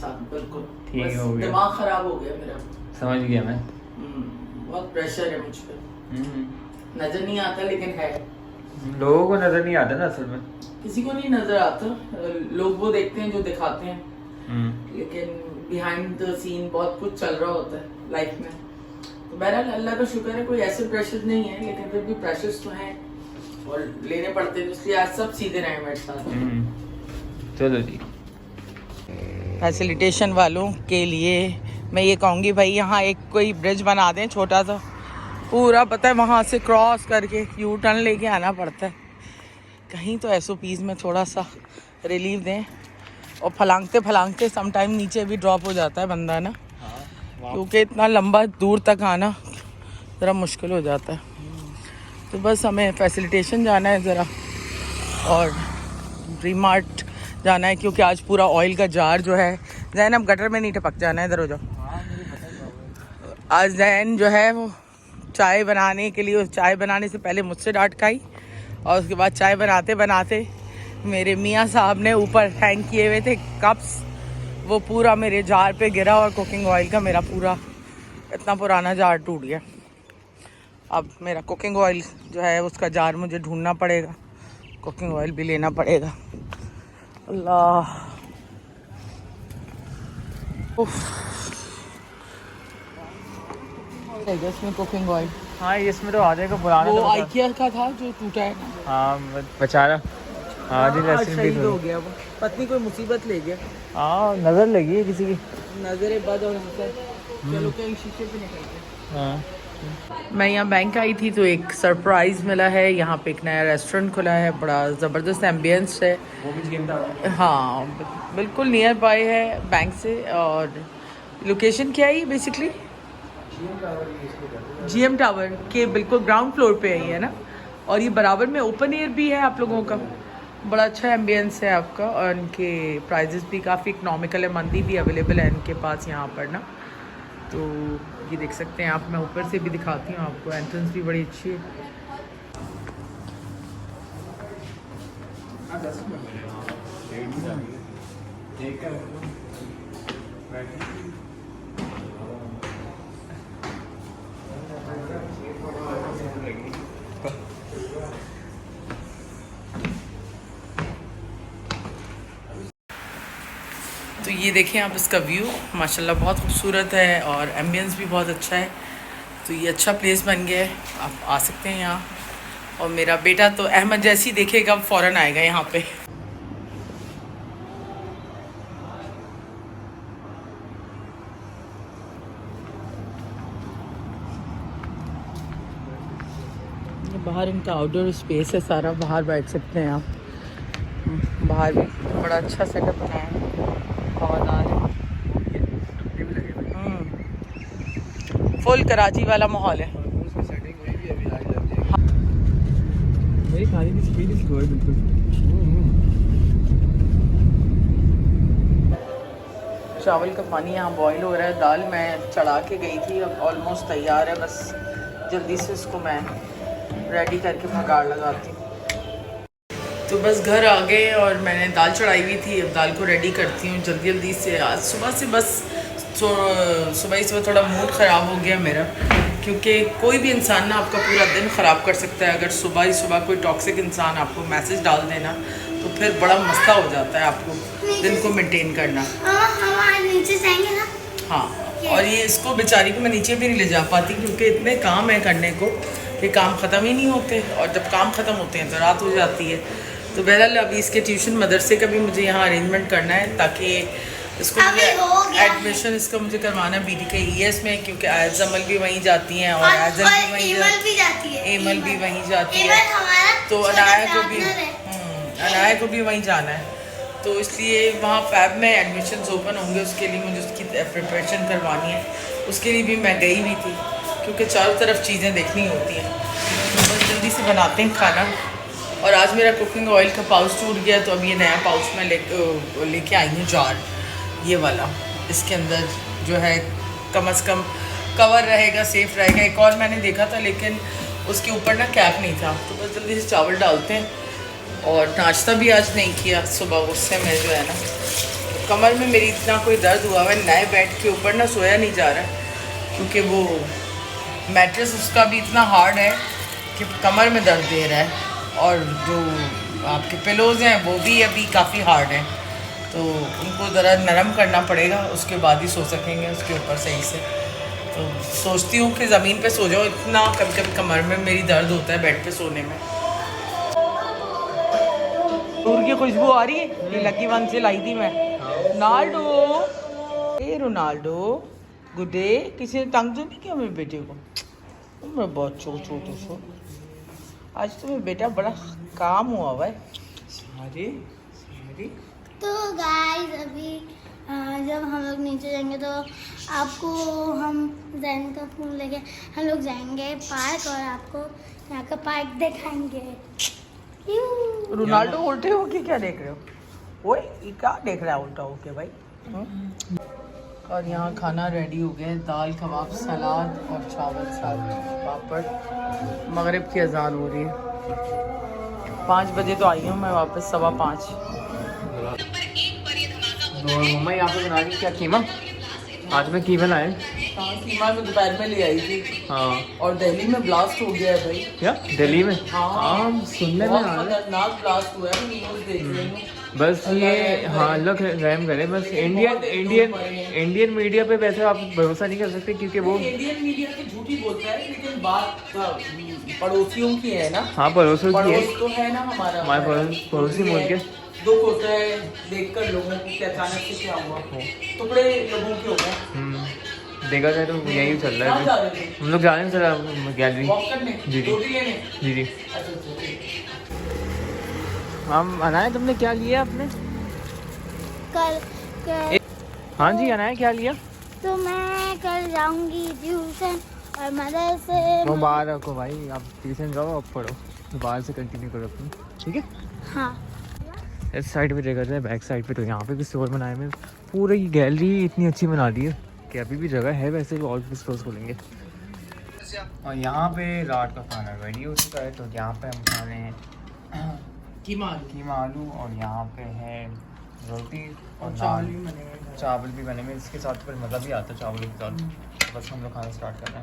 साथ बिल्कुल। ठीक हो गया, दिमाग खराब हो गया मेरा। समझ गया मैं। बहुत प्रेशर है मुझ पे, नजर नहीं आता लेकिन है। लोगों को नजर नहीं आता ना असल में, किसी को नहीं नजर आता। लोग वो देखते हैं जो दिखाते हैं, लेकिन बिहाइंड द सीन बहुत कुछ चल रहा होता है लाइफ में। तो बहरहाल अल्लाह का शुक्र है, कोई ऐसे प्रेशर नहीं है, लेकिन फिर भी प्रेशर्स तो हैं और लेने पड़ते हैं। इसलिए आज सब सीधे रहे मेरे साथ। चलो जी। फैसिलिटेशन वालों के लिए मैं ये कहूँगी, भाई यहाँ एक कोई ब्रिज बना दें छोटा सा, पूरा पता है वहाँ से क्रॉस करके यू टर्न लेके आना पड़ता है। कहीं तो SOPs में थोड़ा सा रिलीफ दें। और फलांगते फलांगते समटाइम नीचे भी ड्रॉप हो जाता है बंदा ना, क्योंकि इतना लंबा दूर तक आना ज़रा मुश्किल हो जाता है। तो बस हमें फैसिलिटेशन जाना है ज़रा, और रीमार्ट जाना है, क्योंकि आज पूरा ऑयल का जार जो है, जैन अब गटर में नहीं टपक जाना है, इधर हो जाओ। आज जैन जो है वो चाय बनाने के लिए, चाय बनाने से पहले मुझसे डांट खाई, और उसके बाद चाय बनाते बनाते मेरे मियाँ साहब ने ऊपर हैंग किए हुए थे कप्स, वो पूरा मेरे जार पे गिरा, और कुकिंग ऑयल का मेरा पूरा इतना पुराना जार टूट गया। अब मेरा कुकिंग ऑयल जो है उसका जार मुझे ढूंढना पड़ेगा, कुकिंग ऑयल भी लेना पड़ेगा। अल्लाह, इसमें कुकिंग ऑयल, हाँ इसमें तो आ जाएगा पुराना, वो तो आइकिया का था जो टूटा है ना। हाँ बेचारा, आज ही वैसे भी शहीद हो गया वो, पत्नी कोई मुसीबत ले गया। हाँ नजर लगी है किसी की, नजरे बद और चलो कहीं शीशे पे निकलते। हाँ। मैं यहाँ बैंक आई थी तो एक सरप्राइज़ मिला है। यहाँ पे एक नया रेस्टोरेंट खुला है, बड़ा ज़बरदस्त एम्बियंस है। वो भी गेम था। हाँ बिल्कुल नियर बाय है बैंक से। और लोकेशन क्या है ये बेसिकली? GM टावर के बिल्कुल ग्राउंड फ्लोर पे है ये ना, और ये बराबर में ओपन एयर भी है आप लोगों का। बड़ा अच्छा एम्बियंस है आपका, और इनके प्राइजेस भी काफ़ी इकनॉमिकल है, मंदी भी अवेलेबल है इनके पास यहाँ पर ना। तो ये देख सकते हैं आप, मैं ऊपर से भी दिखाती हूँ आपको, एंट्रेंस भी बड़ी अच्छी है। तो ये देखें आप इसका व्यू, माशाल्लाह बहुत खूबसूरत है, और एम्बियंस भी बहुत अच्छा है। तो ये अच्छा प्लेस बन गया है, आप आ सकते हैं यहाँ। और मेरा बेटा तो अहमद जैसी देखेगा फ़ौरन आएगा यहाँ पे। ये बाहर इनका आउटडोर स्पेस है सारा, बाहर बैठ सकते हैं आप। बाहर भी बड़ा अच्छा सेटअप बनाया है, हवादार है। फुल कराची वाला माहौल है। मेरी खाने की स्पीड स्लो है बिल्कुल। चावल का पानी यहाँ बॉईल हो रहा है, दाल मैं चढ़ा के गई थी, अब ऑलमोस्ट तैयार है, बस जल्दी से इसको मैं रेडी करके भगाड़ लगाती हूँ। तो बस घर आ गए और मैंने दाल चढ़ाई हुई थी, अब दाल को रेडी करती हूँ जल्दी जल्दी से। आज सुबह से बस सुबह ही सुबह थोड़ा मूड ख़राब हो गया मेरा, क्योंकि कोई भी इंसान ना आपका पूरा दिन ख़राब कर सकता है। अगर सुबह ही सुबह कोई टॉक्सिक इंसान आपको मैसेज डाल देना तो फिर बड़ा मसला हो जाता है आपको दिन को मेंटेन करना। हम नीचे जाएंगे ना। हाँ, और ये इसको बेचारी को मैं नीचे भी नहीं ले जा पाती, क्योंकि इतने काम है करने को कि काम ख़त्म ही नहीं होते, और जब काम ख़त्म होते हैं तो रात हो जाती है। तो बहरहाल अभी इसके ट्यूशन मदरसे का भी मुझे यहाँ अरेंजमेंट करना है, ताकि इसको मुझे एडमिशन इसका मुझे करवाना है BD के ES में, क्योंकि आयत जमल भी वहीं जाती हैं और आयजल भी वहीं जाती है, एमल भी वहीं जाती है, तो अनाया को भी वहीं जाना है। तो इसलिए वहाँ फैब में एडमिशन्स ओपन होंगे, उसके लिए मुझे उसकी प्रिपरेशन करवानी है। उसके लिए भी मैं गई हुई थी, क्योंकि चारों तरफ चीज़ें देखनी होती हैं। तो बस जल्दी से बनाते हैं खाना। और आज मेरा कुकिंग ऑयल का पाउच टूट गया, तो अब ये नया पाउच मैं लेके आई हूँ, जार ये वाला। इसके अंदर जो है कम से कम कवर रहेगा, सेफ़ रहेगा। एक और मैंने देखा था लेकिन उसके ऊपर ना कैप नहीं था। तो बस जल्दी से चावल डालते हैं। और नाश्ता भी आज नहीं किया सुबह, उससे मैं जो है ना कमर में मेरी इतना कोई दर्द हुआ है, नए बेड के ऊपर ना सोया नहीं जा रहा है, क्योंकि वो मैट्रेस उसका भी इतना हार्ड है कि कमर में दर्द दे रहा है, और जो आपके पिलोज़ हैं वो भी अभी काफ़ी हार्ड हैं, तो उनको ज़रा नरम करना पड़ेगा, उसके बाद ही सो सकेंगे उसके ऊपर सही से। तो सोचती हूँ कि ज़मीन पे सो जाओ, इतना कभी कभी कमर में मेरी दर्द होता है बेड पे सोने में। दूर की खुशबू आ रही है, ये लकी वन से लाई थी मैं। रोनाल्डो, ए रोनाल्डो, गुड डे। किसी ने तंग तो नहीं किया मेरे बेटे को? मैं बहुत छोटे सो, आज तो मेरा बेटा बड़ा काम हुआ हुआ है। तो गाइस अभी जब हम लोग नीचे जाएंगे तो आपको हम जैन का फोन लेके हम लोग जाएंगे पार्क, और आपको यहाँ का पार्क दिखाएंगे। रोनाल्डो उल्टे होके क्या देख रहे हो? ओए ये क्या देख रहा है उल्टा होके भाई? और यहाँ खाना रेडी हो गया है, दाल कबाब सलाद और चावल साथ पापड़। मगरिब की अजान हो रही है, 5 बजे तो आई हूँ मैं वापस, 5:15। और मम्मा यहाँ पे बना रही क्या कीमा? आज में कीमा लाए। हाँ कीमा में दोपहर में ले आई थी। हाँ, और दिल्ली में ब्लास्ट हो गया है भाई। क्या दिल्ली में? हाँ सुनने में बहुत आ रहा है। खतरनाक ब्लास्ट हुआ है, न्यूज़ देख रही हूँ। बस ये हाँ अल्लाह रहम करे। बस इंडियन मीडिया पे वैसे आप भरोसा नहीं कर सकते, क्योंकि वो इंडियन मीडिया की झूठी बोलता है, लेकिन बात पड़ोसियों की है ना। हाँ पड़ोसियों की है, पड़ोस तो है ना हमारा, हमारे पड़ोसी मुल्क है। दुख होता है देखकर लोगों को कि अचानक से क्या हुआ, टुकड़े लोगों के हो गए। देखा जाए तो यही चल रहा कहाँ जा है। रहे थे? हम लोग जा रहे हैं जरा गैलरी। वॉक करने? जी जी रोटी लेने? जी जी। अच्छा। हम अनाया तुमने क्या लिया अपने? कल हाँ जी अनाया क्या लिया? तो मैं कल जाऊंगी ट्यूशन और मदरसे। मुबारक हो भाई, आप ट्यूशन जाओ, अब पढ़ो, दोबारा से कंटिन्यू करो अपनी, ठीक है? हाँ इस साइड पे देखा जाए, बैक साइड पे तो यहाँ पे भी स्टोर बनाए हुए। पूरी गैलरी इतनी अच्छी बना दी है कि अभी भी जगह है वैसे भी, और भी स्टोर खोलेंगे। और यहाँ पे रात का खाना रेडी हो चुका है, तो यहाँ पे हम खा रहे हैं कीमा आलू, और यहाँ पे है रोटी और चावल नान। भी बने हुए हैं। चावल भी बने हुए, इसके साथ फिर मज़ा भी आता है चावल के साथ। बस हम लोग खाना स्टार्ट कर रहे हैं।